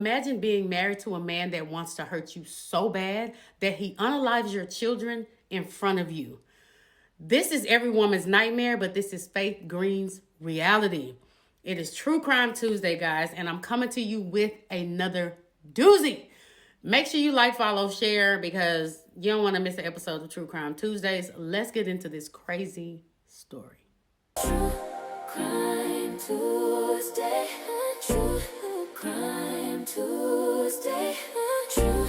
Imagine being married to a man that wants to hurt you so bad that he unalives your children in front of you. This is every woman's nightmare, but this is Faith Green's reality. It is True Crime Tuesday, guys, and I'm coming to you with another doozy. Make sure you like, follow, share because you don't want to miss an episode of True Crime Tuesdays. Let's get into this crazy story. True Crime Tuesday. True Crime Tuesday. True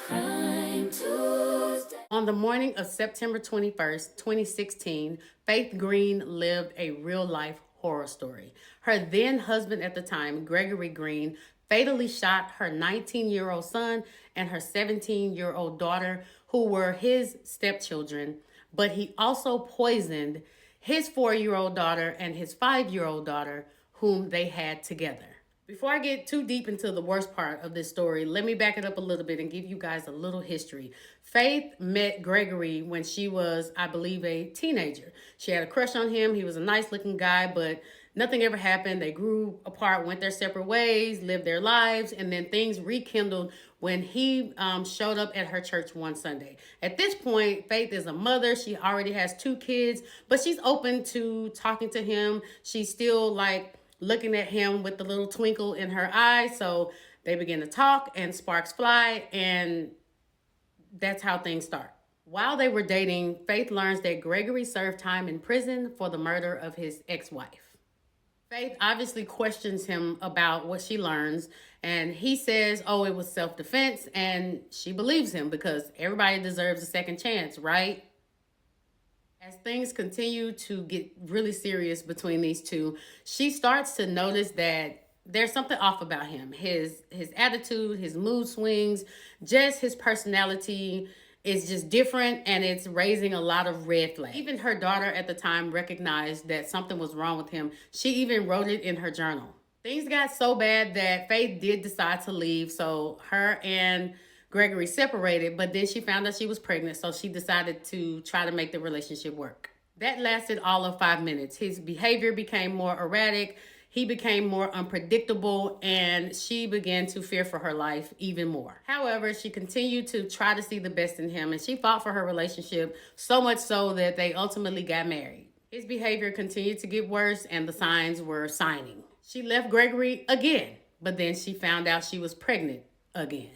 Crime Tuesday. On the morning of September 21st, 2016, Faith Green lived a real-life horror story. Her then husband at the time, Gregory Green, fatally shot her 19-year-old son and her 17-year-old daughter, who were his stepchildren, but he also poisoned his 4-year-old daughter and his 5-year-old daughter, whom they had together. Before I get too deep into the worst part of this story, let me back it up a little bit and give you guys a little history. Faith met Gregory when she was, I believe, a teenager. She had a crush on him. He was a nice looking guy, but nothing ever happened. They grew apart, went their separate ways, lived their lives, and then things rekindled when he showed up at her church one Sunday. At this point, Faith is a mother. She already has 2 kids, but she's open to talking to him. She's still like looking at him with the little twinkle in her eye. So they begin to talk and sparks fly, and that's how things start. While they were dating, Faith learns that Gregory served time in prison for the murder of his ex-wife. Faith obviously questions him about what she learns, and he says, oh, it was self-defense, and she believes him because everybody deserves a second chance, right? As things continue to get really serious between these two, she starts to notice that there's something off about him. His attitude, his mood swings, just his personality is just different, and it's raising a lot of red flags. Even her daughter at the time recognized that something was wrong with him. She even wrote it in her journal. Things got so bad that Faith did decide to leave, so her and Gregory separated, but then she found out she was pregnant, so she decided to try to make the relationship work. That lasted all of 5 minutes. His behavior became more erratic, he became more unpredictable, and she began to fear for her life even more. However, she continued to try to see the best in him, and she fought for her relationship, so much so that they ultimately got married. His behavior continued to get worse, and the signs were signing. She left Gregory again, but then she found out she was pregnant again.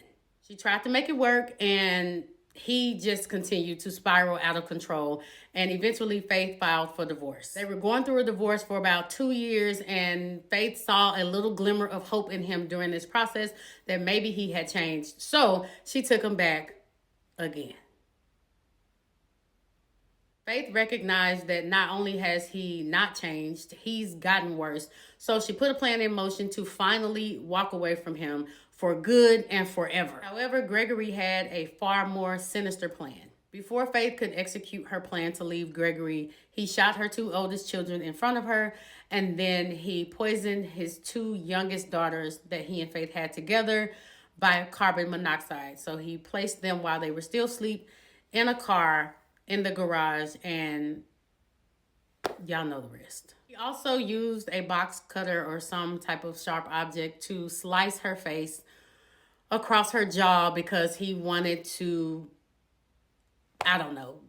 She tried to make it work, and he just continued to spiral out of control, and eventually Faith filed for divorce. They were going through a divorce for about 2 years, and Faith saw a little glimmer of hope in him during this process that maybe he had changed. So she took him back again. Faith recognized that not only has he not changed, he's gotten worse. So she put a plan in motion to finally walk away from him for good and forever. However, Gregory had a far more sinister plan. Before Faith could execute her plan to leave Gregory, he shot her 2 oldest children in front of her, and then he poisoned his 2 youngest daughters that he and Faith had together by carbon monoxide. So he placed them while they were still asleep in a car in the garage, and y'all know the rest. He also used a box cutter or some type of sharp object to slice her face across her jaw because he wanted to, I don't know,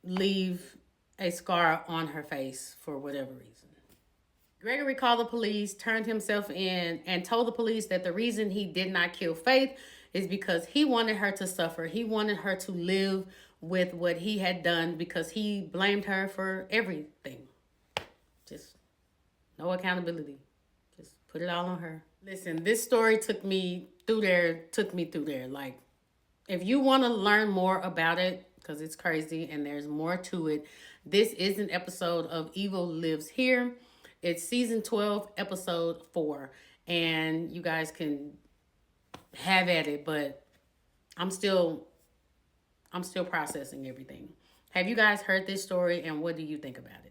leave a scar on her face for whatever reason. Gregory called the police, turned himself in, and told the police that the reason he did not kill Faith is because he wanted her to suffer. He wanted her to live with what he had done because he blamed her for everything. Just no accountability. Just put it all on her. Listen, this story took me through there. Like, if you want to learn more about it, because it's crazy and there's more to it, this is an episode of Evil Lives Here. It's season 12, episode 4. And you guys can have at it, but I'm still processing everything. Have you guys heard this story, and what do you think about it?